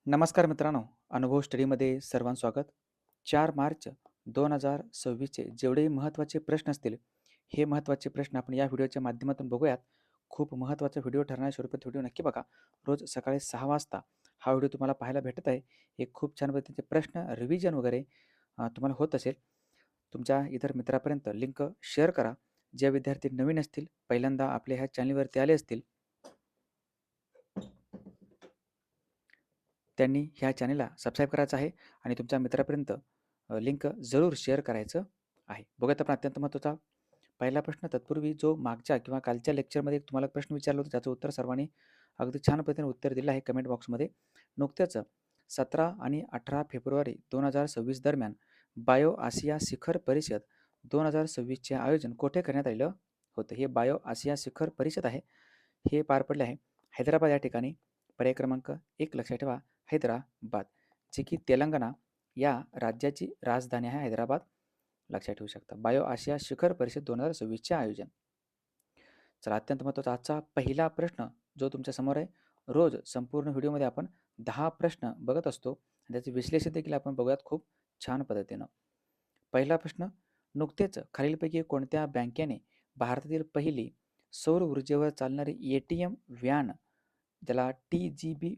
नमस्कार मित्रांनो, अनुभव स्टडीमध्ये सर्वांचं स्वागत. 4 मार्च 2026चे जेवढेही महत्त्वाचे प्रश्न असतील, हे महत्त्वाचे प्रश्न आपण या व्हिडिओच्या माध्यमातून बघूयात. खूप महत्त्वाचा व्हिडिओ ठरणाऱ्या स्वरूपात व्हिडिओ नक्की बघा. रोज सकाळी 6 वाजता हा व्हिडिओ तुम्हाला पाहायला भेटत आहे. एक खूप छान पद्धतीचे प्रश्न रिव्हिजन वगैरे तुम्हाला होत असेल. तुमच्या इतर मित्रापर्यंत लिंक शेअर करा. जे विद्यार्थी नवीन असतील, पहिल्यांदा आपल्या ह्या चॅनलवरती आले असतील, त्यांनी ह्या चॅनलला सबस्क्राईब करायचं आहे आणि तुमच्या मित्रापर्यंत लिंक जरूर शेअर करायचं आहे. बघूयात आपण अत्यंत महत्त्वाचा पहिला प्रश्न. तत्पूर्वी जो मागच्या किंवा कालच्या लेक्चरमध्ये तुम्हाला एक प्रश्न विचारला होता, त्याचं उत्तर सर्वांनी अगदी छान पद्धतीने उत्तर दिलं आहे कमेंट बॉक्समध्ये. नुकत्याच 17 आणि 18 फेब्रुवारी 2026 दरम्यान बायो आशिया शिखर परिषद 2026चे आयोजन कोठे करण्यात आलेलं होतं? हे बायो आशिया शिखर परिषद आहे, हे पार पडले आहे हैदराबाद या ठिकाणी. पर्याय क्रमांक 1 लक्षात ठेवा, हैदराबाद, जे की तेलंगणा या राज्याची राजधानी आहे हैदराबाद. लक्षात ठेवू शकता. बायो आशिया शिखर परिषद 2026चे आयोजन. चला, अत्यंत महत्त्वाचा आजचा पहिला प्रश्न जो तुमच्या समोर आहे. रोज संपूर्ण व्हिडिओमध्ये आपण 10 प्रश्न बघत असतो आणि त्याचे विश्लेषण देखील आपण बघूयात खूप छान पद्धतीनं. पहिला प्रश्न. नुकतेच खालीलपैकी कोणत्या बँकेने भारतातील पहिली सौर ऊर्जेवर चालणारी ATM व्हॅन, ज्याला TGB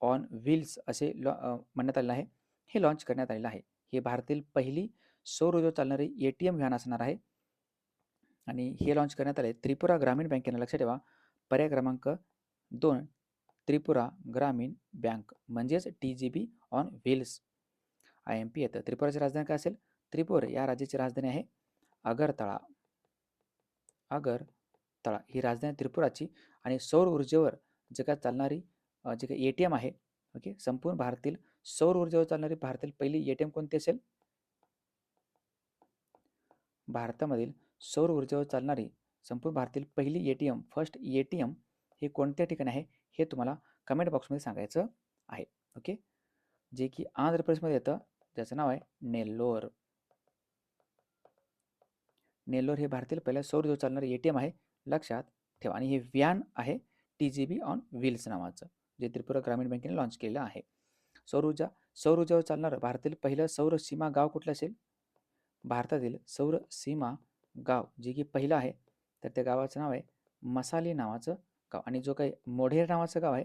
ऑन व्हील्स असे म्हणण्यात आलेलं आहे, हे लॉन्च करण्यात आलेलं आहे? हे भारतातील पहिली सौर ऊर्जेवर चालणारी ATM व्हॅन असणार आहे आणि हे लॉन्च करण्यात आले त्रिपुरा ग्रामीण बँकेने. लक्षात ठेवा, पर्याय क्रमांक 2 त्रिपुरा ग्रामीण बँक म्हणजेच TGB ऑन व्हील्स IMP येतं. त्रिपुराची राजधानी काय असेल? त्रिपुर या राज्याची राजधानी आहे अगरतळा. अगरतळा ही राजधानी त्रिपुराची. आणि सौर ऊर्जेवर जे काय चालणारी जे काही ATM आहे, ओके, संपूर्ण भारतातील सौर ऊर्जेवर चालणारी भारतातील पहिली ATM कोणती असेल? भारतामधील सौर ऊर्जेवर चालणारी संपूर्ण भारतातील पहिली ATM, फर्स्ट ATM हे कोणत्या ठिकाणी आहे, हे तुम्हाला कमेंट बॉक्समध्ये सांगायचं आहे. ओके, जे की आंध्र प्रदेशमध्ये येतं, ज्याचं नाव आहे नेल्लोर. नेल्लोर हे भारतातील पहिल्या सौर ऊर्जेवर चालणारे ATM आहे, लक्षात ठेवा. आणि हे व्हॅन आहे TGB ऑन व्हील्स नावाचं, जे त्रिपुरा ग्रामीण बँकेने लॉन्च केलेलं आहे. सौर ऊर्जेवर चालणारं भारतातील पहिलं सौर सीमा गाव कुठलं असेल? भारतातील सौर सीमा गाव जे की पहिलं आहे, तर त्या गावाचं नाव आहे मसाली नावाचं गाव. आणि जो काही मोढेरा नावाचं गाव आहे,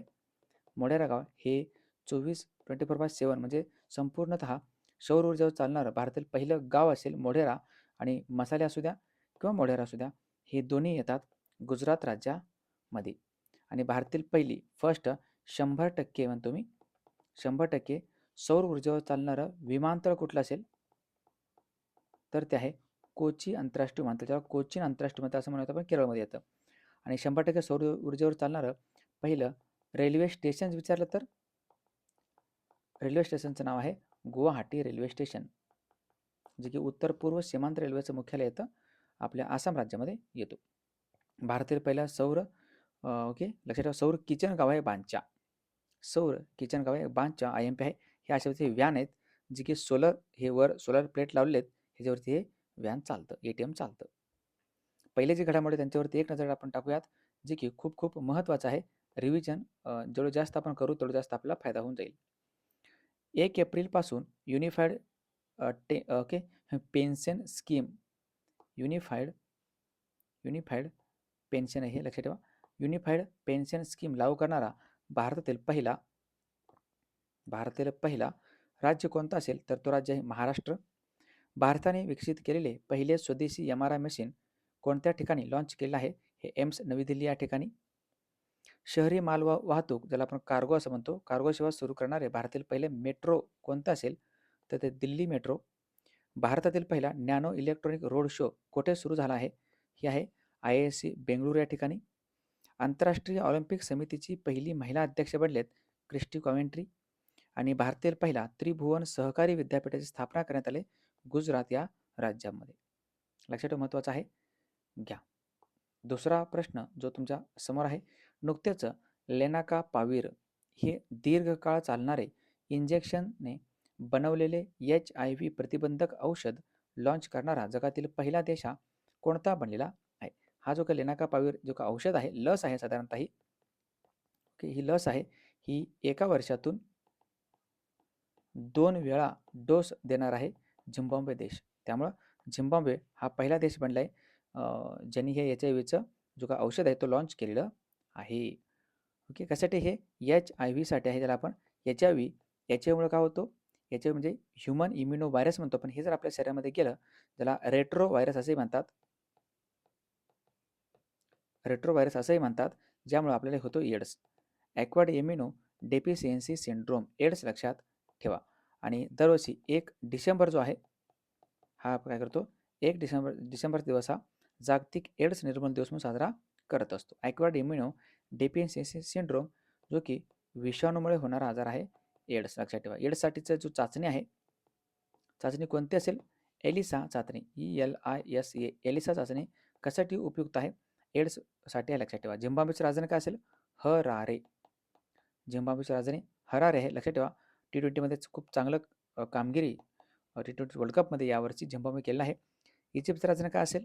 मोढेरा गाव हे 24/7 म्हणजे संपूर्णतः सौर ऊर्जेवर चालणारं भारतातील पहिलं गाव असेल मोढेरा. आणि मसाले असू द्या किंवा मोढेरा असू द्या, हे दोन्ही येतात गुजरात राज्यामध्ये. आणि भारतातील पहिली फर्स्ट 100% म्हणतो मी, 100% सौर ऊर्जेवर चालणारं विमानतळ कुठलं असेल? तर ते आहे कोची आंतरराष्ट्रीय विमानतळ, ज्याला कोचीन आंतरराष्ट्रीय विमानतळ असं म्हणतो आपण, केरळमध्ये येतं. आणि 100% सौर ऊर्जेवर चालणारं पहिलं रेल्वे स्टेशन विचारलं तर रेल्वे स्टेशनचं नाव आहे गुवाहाटी रेल्वे स्टेशन, जे की उत्तर पूर्व सीमांत रेल्वेचं मुख्यालय येतं आपल्या आसाम राज्यामध्ये येतो. भारतातील पहिला सौर ओके, लक्षात ठेवा, सौर किचन गाव आहे बांचा. सौर किचन गाव आहे बांचा, IMP आहे. हे अशा प्रकारचे व्हॅन आहेत, जे की सोलर, हे वर सोलर प्लेट लावलेले आहेत, ह्याच्यावरती हे व्हॅन चालतं, ATM चालतं. पहिले जे घडामोडी त्यांच्यावरती एक नजर आपण टाकूयात, जे की खूप खूप महत्त्वाचं आहे. रिव्हिजन जेवढं जास्त आपण करू तेवढं जास्त आपल्याला फायदा होऊन जाईल. 1 एप्रिलपासून unified okay pension scheme, unified pension आहे हे लक्षात ठेवा. युनिफाईड पेन्शन स्कीम लागू करणारा भारतातील पहिला राज्य कोणता असेल? तर तो राज्य आहे महाराष्ट्र. भारताने विकसित केलेले पहिले स्वदेशी MRI मशीन कोणत्या ठिकाणी लॉन्च केलेलं आहे? हे एम्स नवी दिल्ली या ठिकाणी. शहरी माल वाहतूक, ज्याला आपण कार्गो असं म्हणतो, कार्गो सेवा सुरू करणारे भारतातील पहिले मेट्रो कोणतं असेल? तर ते दिल्ली मेट्रो. भारतातील पहिला नॅनो इलेक्ट्रॉनिक रोड शो कुठे सुरू झाला आहे? ही आहे IISc बेंगळुरू या ठिकाणी. आंतरराष्ट्रीय ऑलिम्पिक समितीची पहिली महिला अध्यक्ष बनलेत क्रिस्टी कॉवेंट्री. आणि भारतातील पहिला त्रिभुवन सहकारी विद्यापीठाची स्थापना करण्यात आले गुजरात या राज्यामध्ये. लक्षात ठेवा, महत्त्वाचं आहे, घ्या. दुसरा प्रश्न जो तुमच्या समोर आहे. नुकतेच लेनाकापावीर हे दीर्घकाळ चालणारे इंजेक्शनने बनवलेले HIV प्रतिबंधक औषध लॉन्च करणारा जगातील पहिला देश हा कोणता बनलेला आहे? हा जो काही लेनाकापावीर जो का औषध आहे, लस आहे साधारणतः ही, ही लस आहे, ही 1 वर्षातून 2 वेळा डोस देणार आहे झिम्बाब्वे देश. त्यामुळं झिम्बाब्वे हा पहिला देश बनला आहे ज्यांनी हे HIV जो काय औषध आहे तो लॉन्च केलेलं आहे. ओके, कशासाठी हे HIV साठी आहे. त्याला आपण HIV याच्यामुळे काय होतो, याच्या म्हणजे ह्युमन इम्युनो व्हायरस म्हणतो, पण हे जर आपल्या शरीरामध्ये गेलं त्याला रेट्रो व्हायरस असेही म्हणतात. रेट्रो व्हायरस असंही म्हणतात, ज्यामुळे आपल्याला होतो AIDS. Acquired immuno deficiency syndrome AIDS लक्षात ठेवा. आणि दरवर्षी 1 डिसेंबर जो आहे हा काय करतो, 1 डिसेंबर दिवस हा जागतिक एड्स निर्मूलन दिवस म्हणून साजरा करत असतो. ॲक्वायर्ड इम्युनो डेफिशियन्सी सिंड्रोम जो की विषाणूमुळे होणारा आजार आहे एड्स लक्षात ठेवा. एड्ससाठीचं जो चाचणी आहे, चाचणी कोणती असेल? एलिसा चाचणी, ELISA एलिसा चाचणी कशासाठी उपयुक्त आहे? एड्ससाठी आहे लक्षात ठेवा. झिम्बाब्वेची राजधानी काय असेल? हरारे. झिम्बाब्वेची राजधानी हरारे आहे लक्षात ठेवा. T20मध्येच खूप चांगलं कामगिरी T20 वर्ल्ड कपमध्ये यावर्षी झिम्बाब्वे केलेला आहे. इजिप्तची राजधानी काय असेल?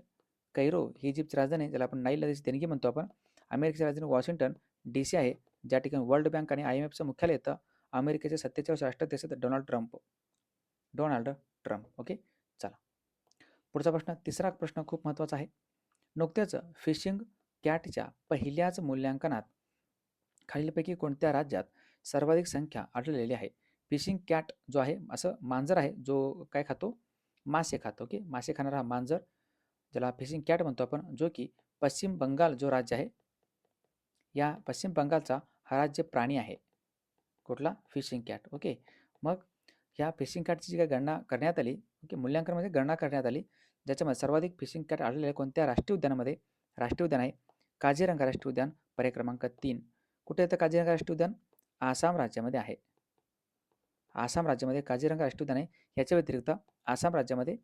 कैरो ही इजिप्तची राजधानी, ज्याला आपण नाईल नदीची देणगी म्हणतो आपण. अमेरिकेची राजधानी वॉशिंग्टन DC आहे, ज्या ठिकाणी वर्ल्ड बँक आणि IMFचं मुख्यालय येतं. अमेरिकेचे 47 राष्ट्राध्यक्ष आहेत डोनाल्ड ट्रम्प. ओके, चला पुढचा प्रश्न. तिसरा प्रश्न खूप महत्त्वाचा आहे. नुकत्याच फिशिंग कॅटच्या पहिल्याच मूल्यांकनात खालीलपैकी कोणत्या राज्यात सर्वाधिक संख्या आढळलेली आहे? फिशिंग कॅट जो आहे असं मांजर आहे जो काय खातो? मासे खातो. ओके, मासे खाणारा हा मांजर ज्याला फिशिंग कॅट म्हणतो आपण, जो की पश्चिम बंगाल जो राज्य आहे, या पश्चिम बंगालचा हा राज्य प्राणी आहे. कुठला? Fishing cat. ओके, मग ह्या फिशिंग कॅटची जी काही गणना करण्यात आली, ओके, मूल्यांकनामध्ये गणना करण्यात आली, ज्याच्यामध्ये सर्वाधिक फिशिंग कॅट आढळलेले कोणत्या राष्ट्रीय उद्यानामध्ये? राष्ट्रीय उद्यान आहे काझीरंगा राष्ट्रीय उद्यान, पर्याय क्रमांक 3. कुठे येतं काझीरंगा राष्ट्रीय उद्यान? आसाम राज्यामध्ये आहे. आसाम राज्यामध्ये काझीरंगा राष्ट्रीय उद्यान आहे. याच्या व्यतिरिक्त आसाम राज्यामध्ये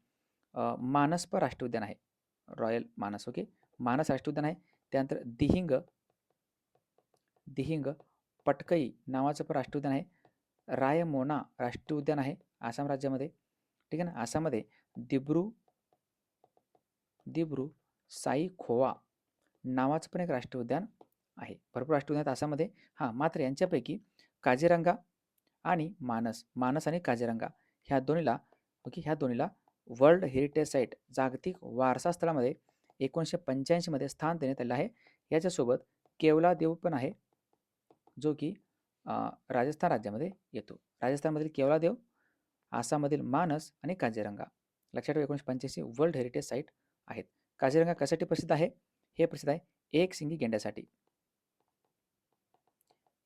मानस राष्ट्रीय उद्यान आहे, रॉयल मानस. ओके, मानस राष्ट्रीय उद्यान आहे. त्यानंतर दिहिंग पटकई नावाचं पण राष्ट्रीय उद्यान आहे. रायमोना राष्ट्रीय उद्यान आहे आसाम राज्यामध्ये. ठीक आहे ना. आसाममध्ये दिब्रू साईखोवा नावाचं पण एक राष्ट्रीय उद्यान आहे. भरपूर राष्ट्रीय उद्यान आहेत आसाममध्ये. हां, मात्र यांच्यापैकी काझीरंगा आणि मानस आणि काझीरंगा ह्या दोन्हीला वर्ल्ड हेरिटेज साईट जागतिक वारसा स्थळामध्ये 1985 मध्ये स्थान देण्यात आलं आहे. याच्यासोबत केवलादेव पण आहे, जो की राजस्थान राज्यामध्ये येतो. राजस्थानमधील केवलादेव, आसाममधील मानस आणि काझीरंगा लक्षात ठेवा. 1985 वर्ल्ड हेरिटेज साईट आहेत. काझीरंगा कशासाठी प्रसिद्ध आहे? हे प्रसिद्ध आहे एक सिंगी गेंड्यासाठी.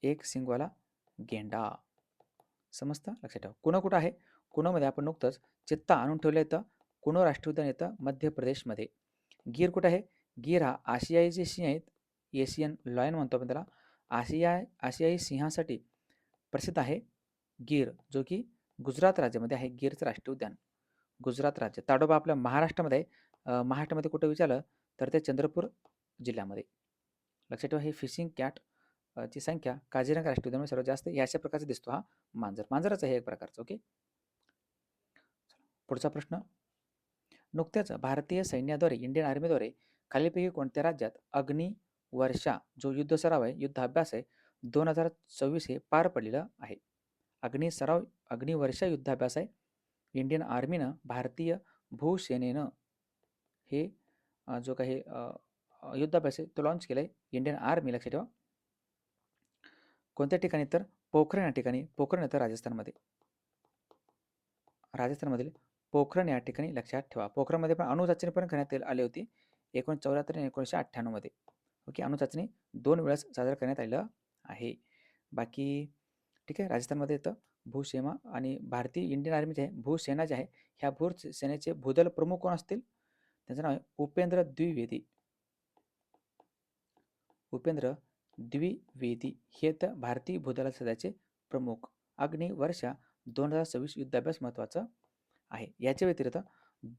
एक सिंगवाला गेंडा, समजतं? लक्षात ठेवा. कुणो कुठं आहे? कुणोमध्ये आपण नुकतंच चित्ता आणून ठेवलं येतं. कुणो राष्ट्रीय उद्यान येतं मध्य प्रदेशमध्ये. गीर कुठं आहे? गीर हा आशियाई जे सिंह आहेत, एशियन लॉयन म्हणतो आपण त्याला, आशियाई सिंहासाठी प्रसिद्ध आहे गीर, जो की गुजरात राज्यामध्ये आहे. गीरचं राष्ट्रीय उद्यान गुजरात राज्य. ताडोबा आपल्या महाराष्ट्रामध्ये आहे. महाराष्ट्रामध्ये कुठं विचारलं तर ते चंद्रपूर जिल्ह्यामध्ये. लक्षात ठेवा. हे फिशिंग कॅट ची संख्या काझीरंगा राष्ट्रीय उद्यानामध्ये सर्वात जास्त आहे. अशा प्रकारचा दिसतो हा मांजरच आहे एक प्रकारचं. ओके, पुढचा प्रश्न. नुकत्याच भारतीय सैन्याद्वारे इंडियन आर्मीद्वारे खालीलपैकी कोणत्या राज्यात अग्निवर्षा जो युद्ध सराव आहे, युद्ध अभ्यास आहे, 2024 हे पार पडलेलं आहे? अग्निवर्षा युद्धाभ्यास आहे इंडियन आर्मीनं, भारतीय भूसेनेनं हे जो काही युद्धाभ्यास आहे तो लॉन्च केला आहे इंडियन आर्मी. लक्षात ठेवा. कोणत्या ठिकाणी? तर पोखरण या ठिकाणी. पोखरण येतं राजस्थानमध्ये. राजस्थानमधील पोखरण या ठिकाणी लक्षात ठेवा. पोखरणमध्ये पण अणुचाचणी पण करण्यात आली होती 1974 आणि 1998 मध्ये. ओके, अणुचाचणी 2 वेळेस साजरा करण्यात आलेलं आहे. बाकी ठीक आहे. राजस्थानमध्ये येतं भूसेना आणि भारतीय इंडियन आर्मी जे आहे भूसेना जे आहे, ह्या भूसेनेचे भूदल प्रमुख कोण असतील? त्यांचं नाव आहे उपेंद्र द्विवेदी. उपेंद्र द्विवेदी हे तर भारतीय भूदल सैन्याचे प्रमुख. अग्निवर्षा 2026 युद्धाभ्यास महत्त्वाचं आहे. याच्या व्यतिरिक्त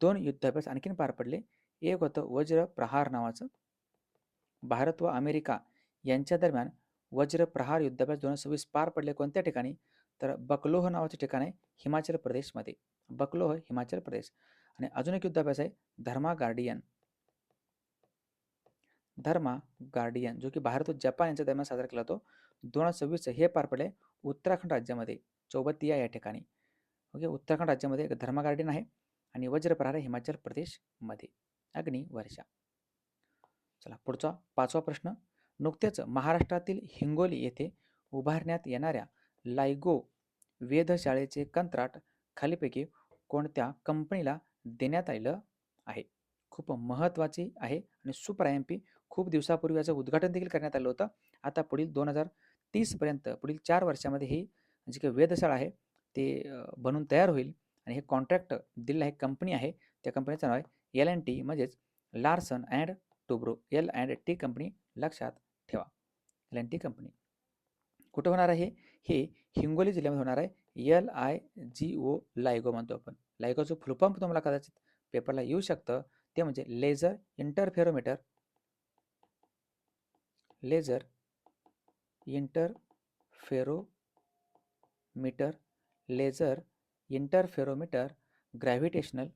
2 युद्धाभ्यास आणखीन पार पडले. एक होतं वज्र प्रहार नावाचं. भारत व अमेरिका यांच्या दरम्यान वज्र प्रहार युद्धाभ्यास 2026 पार पडले. कोणत्या ठिकाणी? तर बकलोह नावाचे ठिकाण आहे हिमाचल प्रदेशमध्ये. बकलोह हिमाचल प्रदेश. आणि अजून एक युद्धाभ्यास आहे धर्मा गार्डियन, जो की भारत व जपान यांच्या दरम्यान साजरा केला जातो. 2026 हे पार पडले उत्तराखंड राज्यामध्ये चौबतिया या ठिकाणी. ओके, उत्तराखंड राज्यामध्ये एक धर्मा गार्डन आहे आणि वज्रप्रहार आहे हिमाचल प्रदेशमध्ये. अग्नी वर्षा. चला पुढचा 5वा प्रश्न. नुकतेच महाराष्ट्रातील हिंगोली येथे उभारण्यात येणाऱ्या लायगो वेधशाळेचे कंत्राट खालीपैकी कोणत्या कंपनीला देण्यात आलेलं आहे? खूप महत्त्वाची आहे आणि सुपर IMP. खूप दिवसापूर्वी याचं उद्घाटन देखील करण्यात आलं होतं. आता पुढील 2030 पर्यंत पुढील 4 वर्षामध्ये ही जी काही वेधशाळा आहे ते बनून तयार होईल आणि हे कॉन्ट्रॅक्ट दिलेलं आहे, कंपनी आहे. त्या कंपनीचं नाव आहे L&T, म्हणजेच Larsen and Toubro. L&T company लक्षात ठेवा. L&T company. कुठं होणार आहे? हे हिंगोली जिल्ह्यामध्ये होणार आहे. LIGO, लायगो म्हणतो आपण. लायगोचं फुल फॉर्म तुम्हाला कदाचित पेपरला येऊ शकतं, ते म्हणजे laser interferometer. Laser interferometer, laser interferometer, gravitational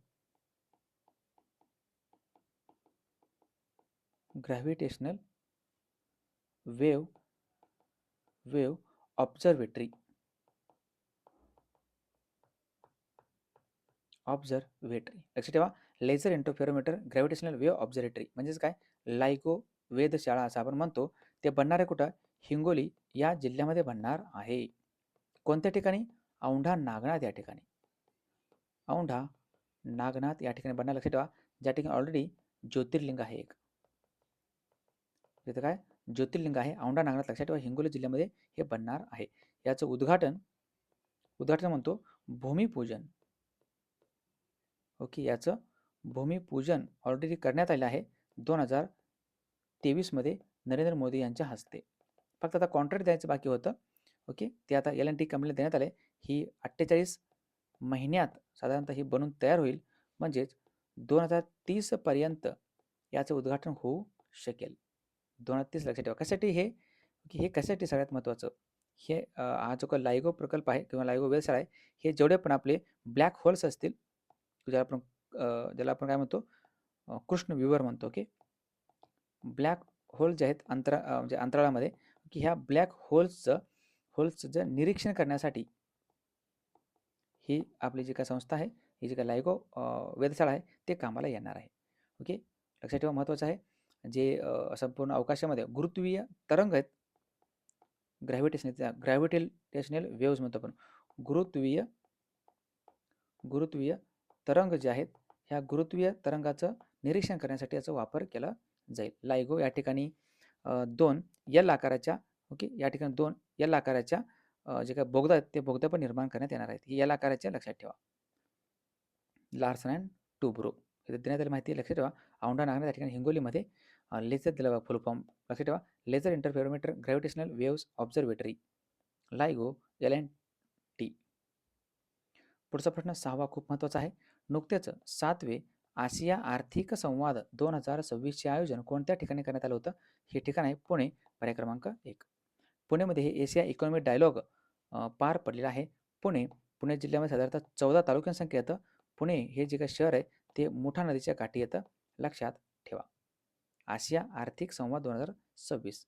wave observatory. लक्षात ठेवा, laser interferometer, gravitational wave observatory म्हणजेच काय? लायगो वेधशाळा असं आपण म्हणतो. ते बनणार आहे कुठं? हिंगोली या जिल्ह्यामध्ये बनणार आहे. कोणत्या ठिकाणी? औंढा नागनाथ या ठिकाणी. औंढा नागनाथ या ठिकाणी बनणार. लक्षात ठेवा, ज्या ठिकाणी ऑलरेडी ज्योतिर्लिंग आहे एक. तिथं काय? ज्योतिर्लिंग आहे औंढा नागनाथ. लक्षात ठेवा, हिंगोली जिल्ह्यामध्ये हे बनणार आहे. याचं उद्घाटन म्हणतो भूमिपूजन. ओके, याचं भूमिपूजन ऑलरेडी करण्यात आलं आहे 2023 मध्ये नरेंद्र मोदी यांच्या हस्ते. फक्त आता कॉन्ट्रॅक्ट द्यायचं बाकी होतं. ओके, ते आता L&T कंपनीला देण्यात आले. ही 48 महिन्यात साधारणतः ही बनून तयार होईल, म्हणजेच 2030 पर्यंत याचं उद्घाटन होऊ शकेल. 2030 लक्षात ठेवा. कशासाठी हे? की हे कशासाठी सगळ्यात महत्त्वाचं? हे हा जो काही लायगो प्रकल्प आहे किंवा लायगो वेधशाळा आहे, हे जेवढे पण आपले ब्लॅक होल्स असतील, ज्याला आपण काय म्हणतो, कृष्ण विवर म्हणतो. ओके, ब्लॅक होल जे आहेत म्हणजे अंतराळामध्ये, की ह्या ब्लॅक होल्सचं निरीक्षण करण्यासाठी ही आपली जी काही संस्था आहे, ही जी काही लायगो वेधशाळा आहे, ते कामाला येणार आहे. ओके, लक्षात ठेवा, महत्त्वाचं आहे. जे संपूर्ण अवकाशामध्ये गुरुत्वीय तरंग आहेत, ग्रॅव्हिटेशनल वेव्हज म्हणतो आपण. गुरुत्वीय तरंग जे आहेत, ह्या गुरुत्वीय तरंगाचं निरीक्षण करण्यासाठी याचा वापर केला जाईल. लायगो या ठिकाणी 2 L आकाराच्या, ओके, या ठिकाणी 2 L आकाराच्या जे काही बोगदा आहेत, ते बोगदा पण निर्माण करण्यात येणार आहेत. ही L आकाराच्या, लक्षात ठेवा. लार्सन अँड टुब्रो हे देण्यात आली माहिती लक्षात ठेवा. औंढा नागनाथ या ठिकाणी हिंगोलीमध्ये लेझर दिला फुल फॉर्म. लक्षात ठेवा, laser interferometer, gravitational waves observatory, LIGO, L&T. पुढचा प्रश्न 6वा खूप महत्त्वाचा आहे. नुकतेच 7वे आशिया आर्थिक संवाद 2026चे आयोजन कोणत्या ठिकाणी करण्यात आलं होतं? हे ठिकाण आहे पुणे, पर्याय क्रमांक 1. पुणेमध्ये हे एशिया इकॉनॉमिक डायलॉग पार पडलेलं आहे. पुणे जिल्ह्यामध्ये साधारणतः 14 तालुक्यांची संख्या येतं. पुणे हे जे काही शहर आहे ते मुठा नदीच्या काठी येतं. लक्षात ठेवा. आशिया आर्थिक संवाद 2026.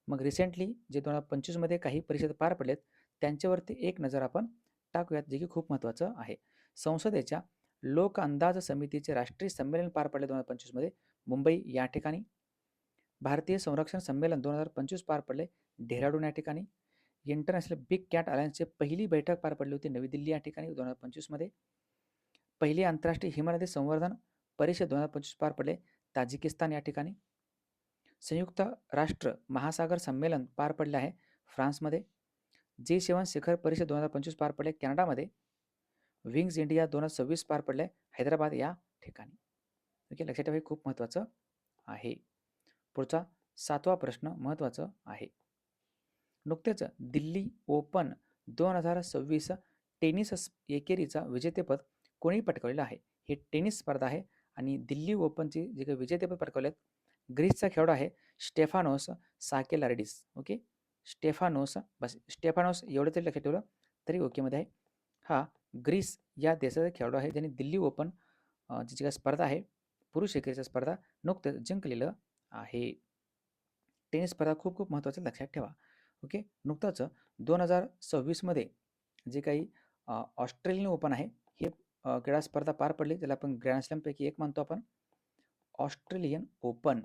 मग रिसेंटली जे 2025 मध्ये काही परिषद पार पडलेत त्यांच्यावरती एक नजर आपण टाकूयात, जे की खूप महत्त्वाचं आहे. संसदेच्या लोक अंदाज समितीचे राष्ट्रीय संमेलन पार पडले 2025 मध्ये मुंबई या ठिकाणी. भारतीय संरक्षण संमेलन 2025 पार पडले डेहराडून या ठिकाणी. इंटरनॅशनल बिग कॅट अलायन्सची पहिली बैठक पार पडली होती नवी दिल्ली या ठिकाणी 2025 मध्ये. पहिली आंतरराष्ट्रीय हिमनदी संवर्धन परिषद 2025 पार पडले ताजिकिस्तान या ठिकाणी. संयुक्त राष्ट्र महासागर संमेलन पार पडले आहे फ्रान्समध्ये. G7 शिखर परिषद 2025 पार पडले कॅनडामध्ये. विंग्स इंडिया 2026 पार पडले हैदराबाद या ठिकाणी. ओके, लक्षात ठेवा, हे खूप महत्त्वाचं आहे. पुढचा 7वा प्रश्न महत्त्वाचं आहे. नुकतेच दिल्ली ओपन 2026 टेनिस एकेरीचा विजेतेपद कोणी पटकावलेलं आहे? ही टेनिस स्पर्धा आहे आणि दिल्ली ओपनचे जे काही विजेतेपद पटकावलेत, ग्रीसचा खेळाडू आहे स्टेफानोस साकेलारिडिस. ओके, स्टेफानोस एवढं तरी लक्षात ठेवलं तरी ओकेमध्ये आहे. हा ग्रीस या देशाचा खेळाडू आहे ज्याने दिल्ली ओपन जी काही स्पर्धा आहे, पुरुष एकेरीची स्पर्धा, नुकतेच जिंकलेलं आहे. टेनिस स्पर्धा खूप खूप महत्त्वाचं लक्षात ठेवा. ओके, नुकतंच 2026 मध्ये जे काही ऑस्ट्रेलियन ओपन आहे. हे क्रीडा स्पर्धा पार पडली, त्याला आपण ग्रँड स्लॅमपैकी एक मानतो आपण. ऑस्ट्रेलियन ओपन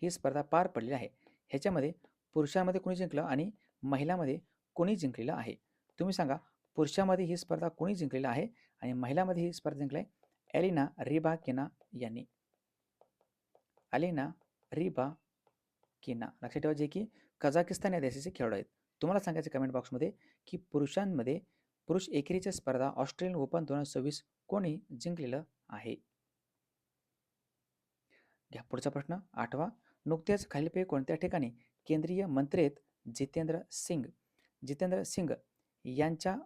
ही स्पर्धा पार पडलेली आहे. ह्याच्यामध्ये पुरुषांमध्ये कोणी जिंकलं आणि महिलांमध्ये कोणी जिंकलेलं आहे? तुम्ही सांगा, पुरुषांमध्ये ही स्पर्धा कोणी जिंकलेलं आहे आणि महिलांमध्ये ही स्पर्धा जिंकली आहे? एलिना रिबाकिना यांनी. एलिना रिबाकिना, लक्षात ठेवा, जे की कझाकिस्तान या देशाचे खेळाडू आहेत. तुम्हाला सांगायचं कमेंट बॉक्समध्ये की पुरुषांमध्ये पुरुष एकेरीची स्पर्धा ऑस्ट्रेलियन ओपन 2026 कोणी जिंकलेलं आहे? घ्या पुढचा प्रश्न 8वा. नुकतेच खालीलपैकी कोणत्या ठिकाणी केंद्रीय मंत्री आहेत जितेंद्र सिंग यांच्या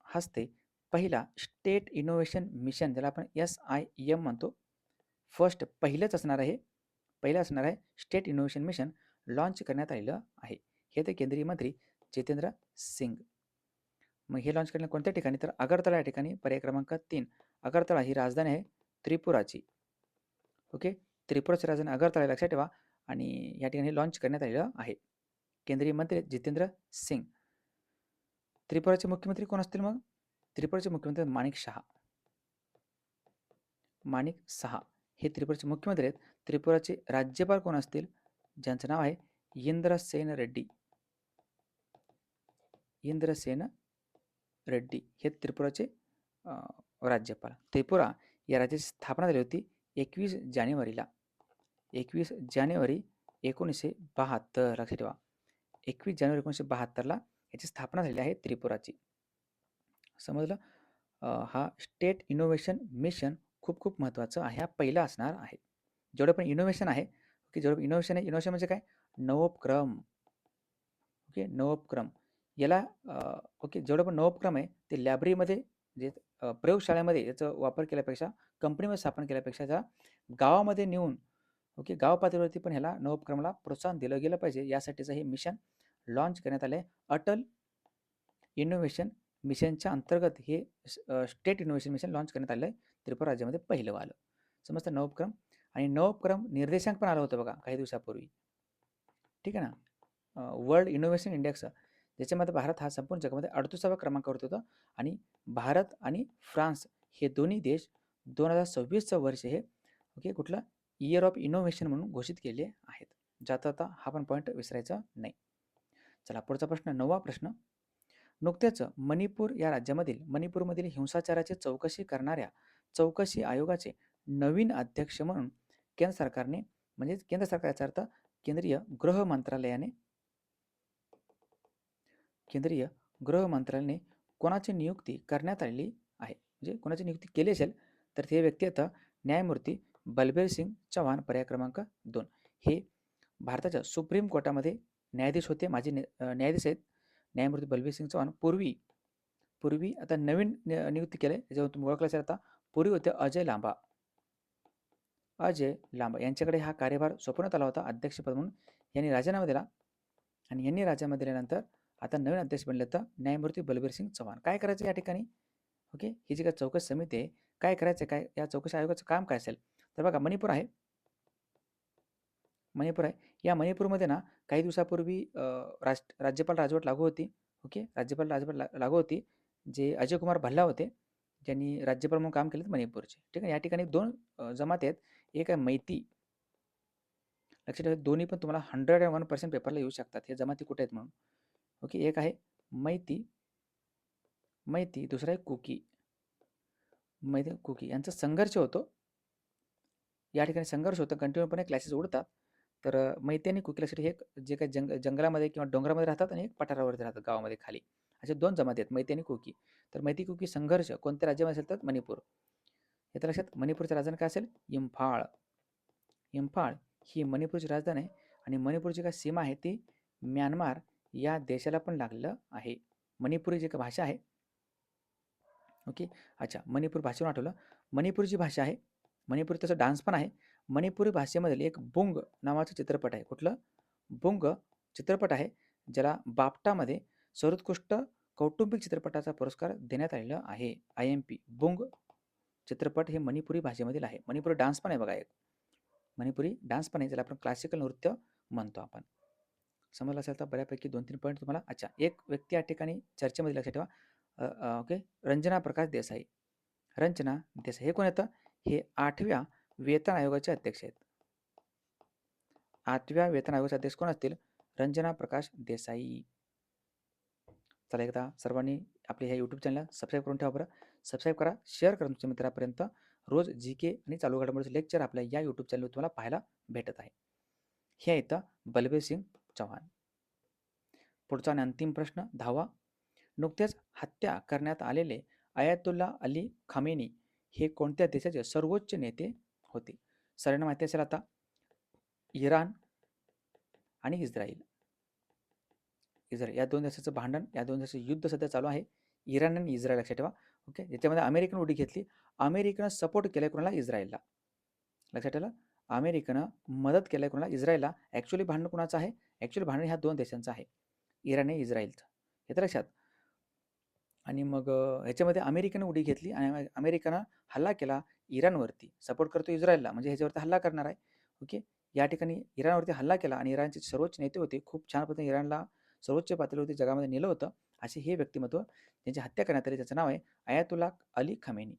हस्ते पहिला स्टेट इनोव्हेशन मिशन, ज्याला आपण SIM म्हणतो, पहिलंच असणार आहे, पहिलं असणार आहे स्टेट इनोव्हेशन मिशन लॉन्च करण्यात आलेलं आहे. हे ते केंद्रीय मंत्री जितेंद्र सिंग. मग हे लॉन्च करण्यात कोणत्या ठिकाणी? तर अगरतळा या ठिकाणी. पर्याय क्रमांक 3. अगरतळा ही राजधानी आहे त्रिपुराची. ओके, त्रिपुराची राजधानी अगरतळा, लक्षात ठेवा. आणि या ठिकाणी लॉन्च करण्यात आलेलं आहे. केंद्रीय मंत्री जितेंद्र सिंग. त्रिपुराचे मुख्यमंत्री कोण असतील मग? त्रिपुराचे मुख्यमंत्री माणिक साहा हे त्रिपुराचे मुख्यमंत्री आहेत. त्रिपुराचे राज्यपाल कोण असतील? ज्यांचं नाव आहे इंद्रसेन रेड्डी हे त्रिपुराचे राज्यपाल. त्रिपुरा या राज्याची स्थापना झाली होती 21 जानेवारीला. 21 जानेवारी 1972, लक्षात ठेवा. 21 जानेवारी 1972ला याची स्थापना झालेली आहे त्रिपुराची. समजलं? हा स्टेट इनोव्हेशन मिशन खूप महत्त्वाचं आहे. हा पहिला असणार आहे. जेवढं पण इनोव्हेशन आहे, ओके, जेवढं इनोव्हेशन आहे, इनोव्हेशन म्हणजे काय? नवोपक्रम. ओके, नवोपक्रम याला ओके, जेवढं पण नवोपक्रम आहे ते लायब्ररीमध्ये, जे प्रयोगशाळेमध्ये याचा वापर केल्यापेक्षा, कंपनीमध्ये स्थापन केल्यापेक्षा त्या गावामध्ये नेऊन, ओके, गाव पातळीवरती पण ह्याला नवोपक्रमाला प्रोत्साहन दिलं गेलं पाहिजे, यासाठीचं हे मिशन लॉन्च करण्यात आले. अटल इनोव्हेशन मिशनच्या अंतर्गत हे स्टेट इनोव्हेशन मिशन लॉन्च करण्यात आलं आहे त्रिपुरा राज्यामध्ये पहिलं आलं. समजतं? नवोपक्रम आणि नवोपक्रम निर्देशांक पण आलं होतं बघा काही दिवसापूर्वी, ठीक आहे ना, वर्ल्ड इनोव्हेशन इंडेक्स, ज्याच्यामध्ये भारत हा संपूर्ण जगामध्ये 38व्या क्रमांकावरती होता. आणि भारत आणि फ्रान्स हे दोन्ही देश 2026चं वर्ष हे, ओके, कुठलं इयर ऑफ इनोव्हेशन म्हणून घोषित केले आहेत. जाता हा पण पॉईंट विसरायचा नाही. चला पुढचा प्रश्न, 9वा प्रश्न. नुकत्याच मणिपूरमधील हिंसाचाराची चौकशी करणाऱ्या चौकशी आयोगाचे नवीन अध्यक्ष म्हणून केंद्र सरकारने, म्हणजे केंद्र सरकारचा अर्थ केंद्रीय गृह मंत्रालयाने कोणाची नियुक्ती करण्यात आलेली आहे? म्हणजे कोणाची नियुक्ती केली असेल तर ते व्यक्ती आता न्यायमूर्ती बलबीर सिंग चव्हाण. पर्याय क्रमांक 2. हे भारताच्या सुप्रीम कोर्टामध्ये न्यायाधीश होते, माजी न्यायाधीश आहेत न्यायमूर्ती बलबीर सिंग चव्हाण. पूर्वी आता नवीन नियुक्ती केले, त्याच्यावर तुम्ही ओळखलं असेल. आता पूर्वी होते अजय लांबा यांच्याकडे हा कार्यभार सोपवण्यात आला होता अध्यक्षपद म्हणून. यांनी राजीनामा दिला आणि यांनी राजीनामा दिल्यानंतर आता नवीन अध्यक्ष बनले तर न्यायमूर्ती बलबीर सिंग चव्हाण. काय करायचं या ठिकाणी? ओके, ही जी काय चौकशी समिती आहे, काय करायचं, काय या चौकशी आयोगाचं काम काय असेल? तर बघा, मणिपूर आहे. या मणिपूरमध्ये ना काही दिवसापूर्वी राज्यपाल राजवट लागू होती. ओके, राज्यपाल राजवट लागू होती, जे अजय कुमार भल्ला होते, ज्यांनी राज्यपाल म्हणून काम केलं मणिपूरचे. ठीक आहे, या ठिकाणी 2 जमाती आहेत. एक आहे मैती, लक्षात ठेवा, दोन्ही पण तुम्हाला 101% पेपरला येऊ शकतात, हे जमाती कुठे आहेत म्हणून. ओके, एक आहे मैती, दुसरा आहे कुकी यांचा संघर्ष होतो. या ठिकाणी संघर्ष होतो, कंटिन्यूपणे क्लासेस उडतात. तर मैती आणि कुकी, लक्षात, हे जे काही जंगलामध्ये किंवा डोंगरामध्ये राहतात आणि एक पठारावरती राहतात गावामध्ये खाली, असे 2 जमाती आहेत, मैती आणि कुकी. तर मैती कुकी संघर्ष कोणत्या राज्यामध्ये असेल तर मणिपूर. येतं लक्षात. मणिपूरची राजधानी काय असेल? इम्फाळ ही मणिपूरची राजधानी आहे. आणि मणिपूरची काय सीमा आहे ती म्यानमार या देशाला पण लागलेलं आहे. मणिपुरी जी काही भाषा आहे, ओके, अच्छा, मणिपूर भाषेवरून आठवलं, मणिपुरी भाषा आहे, मणिपुरी तसं डान्स पण आहे. मणिपुरी भाषेमधील एक बुंग नावाचा चित्रपट आहे. कुठलं? बुंग चित्रपट आहे, ज्याला बाफ्टामध्ये सर्वोत्कृष्ट कौटुंबिक चित्रपटाचा पुरस्कार देण्यात आलेला आहे. IMP बुंग चित्रपट हे मणिपुरी भाषेमधील आहे. मणिपुरी डान्स पण आहे बघा, एक मणिपुरी डान्स पण आहे, ज्याला आपण क्लासिकल नृत्य म्हणतो आपण. समजलं असेल तर बऱ्यापैकी 2-3 पॉईंट तुम्हाला. अच्छा, एक व्यक्ती या ठिकाणी चर्चेमध्ये, लक्षात ठेवा, ओके, रंजना प्रकाश देसाई. रंजना देसाई हे कोण येतं? हे 8व्या वेतन आयोगाचे अध्यक्ष आहेत. 8व्या वेतन आयोगाचे अध्यक्ष कोण असतील? रंजना प्रकाश देसाई. चला एकदा सर्वांनी आपल्या ह्या यूट्यूब चॅनलला सबस्क्राईब करून ठेवा बरं. सबस्क्राईब करा, शेअर करा तुमच्या मित्रापर्यंत. रोज जी.के. आणि चालू घडामोडीचे लेक्चर आपल्या या यूट्यूब चॅनलवर तुम्हाला पाहायला भेटत आहे. हे येतं बलबीर सिंग चव्हाण. पुढचा आणि अंतिम प्रश्न 10वा. नुकतेच हत्या करण्यात आलेले अयातुल्ला अली खामेनी हे कोणत्या देशाचे सर्वोच्च नेते होते? सगळ्यांना माहिती असेल आता, इराण आणि इस्रायल. या 2 देशाचं भांडण, या 2 देशाचं युद्ध सध्या चालू आहे. इराण आणि इस्रायल लक्षात ठेवा. ओके, याच्यामध्ये अमेरिकेनं उडी घेतली. अमेरिकेनं सपोर्ट केलाय कोणाला? इस्रायलला. लक्षात ठेवा, अमेरिकेनं मदत केलाय कोणाला? इस्रायलला. ॲक्च्युअली भांडण कोणाचं आहे? ॲक्च्युअली भांडण ह्या 2 देशांचं आहे, इराण आणि इस्रायलचं. येतं लक्षात. आणि मग ह्याच्यामध्ये अमेरिकेनं उडी घेतली आणि अमेरिकेनं हल्ला केला इराणवरती. सपोर्ट करतो इस्रायलला, म्हणजे ह्याच्यावरती हल्ला करणार आहे. ओके, या ठिकाणी इराणवरती हल्ला केला आणि इराणचे सर्वोच्च नेते होते, खूप छान पद्धतीने इराणला सर्वोच्च पातळीवरती जगामध्ये नेलं होतं. असे हे व्यक्तिमत्व ज्यांची हत्या करण्यात आली, त्याचं नाव आहे अयातुल्ला अली खामेनी.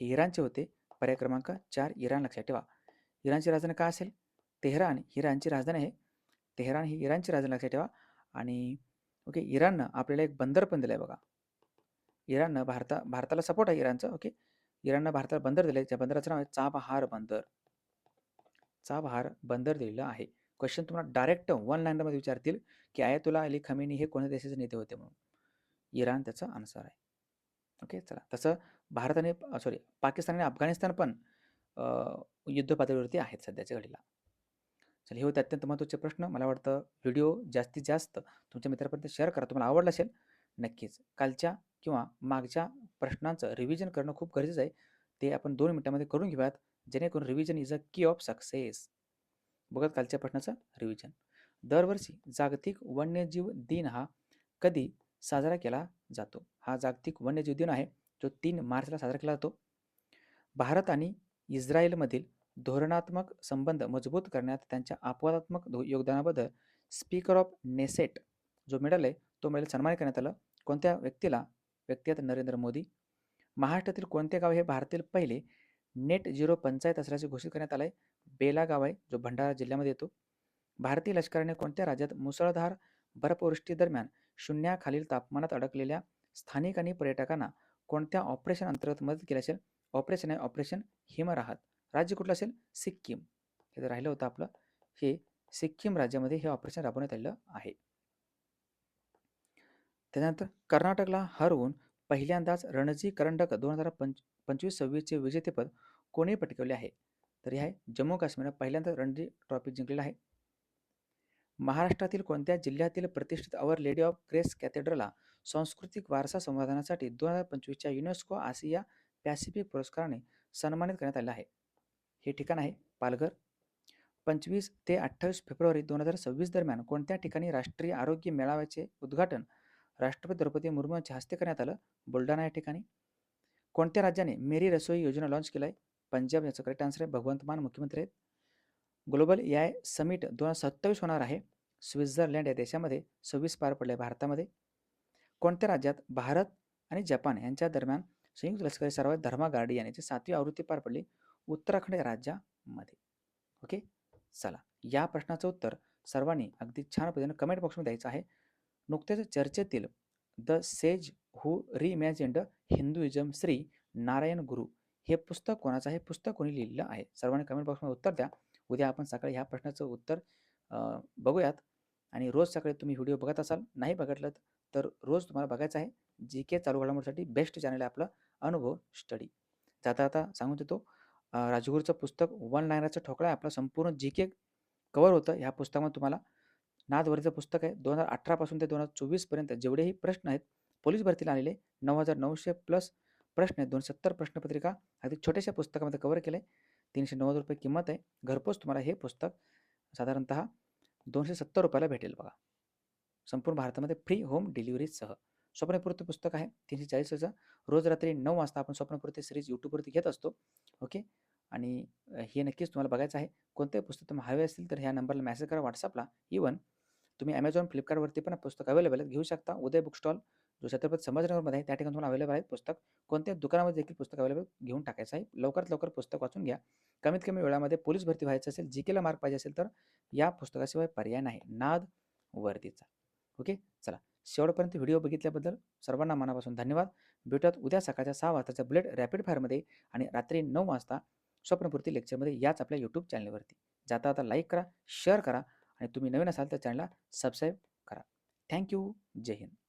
हे इराणचे होते. पर्याय क्रमांक 4 इराण. लक्षात ठेवा. इराणची राजधानी काय असेल? तेहरान ही इराणची राजधानी आहे. तेहरान ही इराणची राजधानी लक्षात ठेवा. आणि ओके, इराणनं आपल्याला एक बंदर पण दिलं आहे बघा. इराणनं भारताला सपोर्ट आहे इराणचं. ओके, इराणनं भारताला बंदर दिलं आहे. त्या बंदराचं नाव आहे चाबहार बंदर. चाबहार बंदर दिलेलं आहे. क्वेश्चन तुम्हाला डायरेक्ट 1 लाईनमध्ये विचारतील की अयातुल्ला अली खमेनी हे कोणत्या देशाचे नेते होते म्हणून. इराण त्याचा आन्सर आहे. ओके, चला. तसं भारत आणि पाकिस्तान आणि अफगाणिस्तान पण युद्ध पातळीवरती आहेत सध्याच्या घडीला. चला, हे होते अत्यंत महत्त्वाचे प्रश्न. मला वाटतं व्हिडिओ जास्तीत जास्त तुमच्या मित्रापर्यंत शेअर करा. तुम्हाला आवडला असेल नक्कीच. कालच्या किंवा मागच्या प्रश्नांचं रिव्हिजन करणं खूप गरजेचं आहे. ते आपण 2 मिनिटांमध्ये करून घेऊयात, जेणेकरून रिव्हिजन इज अ की ऑफ सक्सेस. बघत कालच्या प्रश्नाचं रिव्हिजन. दरवर्षी जागतिक वन्यजीव दिन हा कधी साजरा केला जातो? हा जागतिक वन्यजीव दिन आहे, जो 3 मार्चला साजरा केला जातो. भारत आणि इस्रायलमधील धोरणात्मक संबंध मजबूत करण्यात त्यांच्या अपवादात्मक योगदानाबद्दल स्पीकर ऑफ नेसेट जो मेडल आहे, तो मेडल सन्मानित करण्यात आलं. कोणत्या व्यक्तीला? व्यक्ती आहेत नरेंद्र मोदी. महाराष्ट्रातील कोणते गाव हे भारतातील पहिले नेट झिरो पंचायत असल्याचे घोषित करण्यात आलं आहे? बेला गाव आहे, जो भंडारा जिल्ह्यामध्ये येतो. भारतीय लष्कराने कोणत्या राज्यात मुसळधार बर्फवृष्टीदरम्यान शून्याखालील तापमानात अडकलेल्या स्थानिक आणि पर्यटकांना कोणत्या ऑपरेशन अंतर्गत मदत केली असेल? ऑपरेशन आहे ऑपरेशन हिमराहत. राज्य कुठलं असेल? सिक्कीम. हे जर राहिलं होतं आपलं, हे सिक्कीम राज्यामध्ये हे ऑपरेशन राबवण्यात आलेलं आहे. त्यानंतर कर्नाटकला हरवून पहिल्यांदाच रणजी करंडक 2025-26चे विजेतेपद कोणी पटकावले आहे? तर हे आहे जम्मू काश्मीरनं पहिल्यांदाच रणजी ट्रॉफी जिंकलेला आहे. महाराष्ट्रातील कोणत्या जिल्ह्यातील प्रतिष्ठित अवर लेडी ऑफ ग्रेस कॅथेड्रलला सांस्कृतिक वारसा संवर्धनासाठी 2025च्या युनेस्को आशिया पॅसिफिक पुरस्काराने सन्मानित करण्यात आले आहे? हे ठिकाण आहे पालघर. 25 ते 28 फेब्रुवारी 2026 दरम्यान कोणत्या ठिकाणी राष्ट्रीय आरोग्य मेळाव्याचे उद्घाटन राष्ट्रपती द्रौपदी मुर्मू यांच्या हस्ते करण्यात आलं? बुलढाणा या ठिकाणी. कोणत्या राज्याने मेरी रसोई योजना लॉन्च केलं आहे? पंजाब. याचं करेक्ट आन्सर आहे. भगवंत मान मुख्यमंत्री आहेत. ग्लोबल AI समिट 2027 होणार आहे स्वित्झर्लंड या देशामध्ये. 26 पार पडले भारतामध्ये. कोणत्या राज्यात भारत आणि जपान यांच्या दरम्यान संयुक्त लष्करी सराव धर्मा गार्डियन याची 7वी आवृत्ती पार पडली? उत्तराखंड या राज्यामध्ये. ओके, चला. या प्रश्नाचं उत्तर सर्वांनी अगदी छान पद्धतीने कमेंट बॉक्समध्ये द्यायचं आहे. नुकतेच चर्चेतील the sage who reimagined Hinduism Shri Narayana Guru हे पुस्तक कोणाचं आहे? पुस्तक कोणी लिहिलेलं आहे? सर्वांनी कमेंट बॉक्समध्ये उत्तर द्या. उद्या आपण सकाळी ह्या प्रश्नाचं उत्तर बघूयात. आणि रोज सकाळी तुम्ही व्हिडिओ बघत असाल, नाही बघितलं तर रोज तुम्हाला बघायचं आहे. GK चालू घडामोडीसाठी बेस्ट चॅनल आहे आपलं अनुभव स्टडी. जाता जाता सांगून देतो, राजगुरूचं पुस्तक 1 लायनरचा ठोकळा आहे आपलं. संपूर्ण GK कव्हर होतं. ह्या पुस्तकामध्ये तुम्हाला नादवरीचं पुस्तक आहे. 2018 पासून ते 2024 पर्यंत जेवढेही प्रश्न आहेत पोलीस भरतीला आलेले 9,900 प्लस प्रश्न आहेत. 270 प्रश्नपत्रिका अगदी छोट्याशा पुस्तकामध्ये कव्हर केलं आहे. ₹390 किंमत आहे. घरपोच तुम्हाला हे पुस्तक साधारणतः ₹270 भेटेल बघा. संपूर्ण भारतामध्ये फ्री होम डिलिव्हरीसह. स्वप्नपूर्ती पुस्तक आहे 340चं. रोज रात्री 9 वाजता आपण स्वप्नपूर्ती सिरीज यूट्यूबवरती घेत असतो. ओके, आणि हे नक्कीच तुम्हाला बघायचं आहे. कोणतेही पुस्तक तुम्हाला हवे असतील तर ह्या नंबरला मेसेज करा व्हॉट्सअपला. इवन तुम्ही Amazon, फ्लिपकार्टवरती पण पुस्तक अवेलेबल आहेत, घेऊ शकता. उदय बुक स्टॉल जो छत्रपती संभाजीनगरमध्ये आहे त्या ठिकाणी तुम्हाला अवेलेबल आहे पुस्तक. कोणत्याही दुकानामध्ये देखील पुस्तक अवेलेबल घेऊन टाकायचं आहे. लवकरात लवकर पुस्तक वाचून घ्या. कमीत कमी वेळामध्ये पोलीस भरती व्हायचं असेल, जीकेला मार्क पाहिजे असेल तर या पुस्तकाशिवाय पर्याय नाही. नाद वर्दीचा. ओके, चला शेवटपर्यंत व्हिडिओ बघितल्याबद्दल सर्वांना मनापासून धन्यवाद. भेटूयात उद्या सकाळच्या 6 वाजताच्या बुलेट रॅपिड फायरमध्ये आणि रात्री 9 वाजता स्वप्नपूर्ती लेक्चरमध्ये याच आपल्या यूट्यूब चॅनलवरती. जाता आता लाईक करा, शेअर करा आणि तुम्ही नवीन असाल तर चॅनलला सबस्क्राईब करा. थँक्यू. जय हिंद.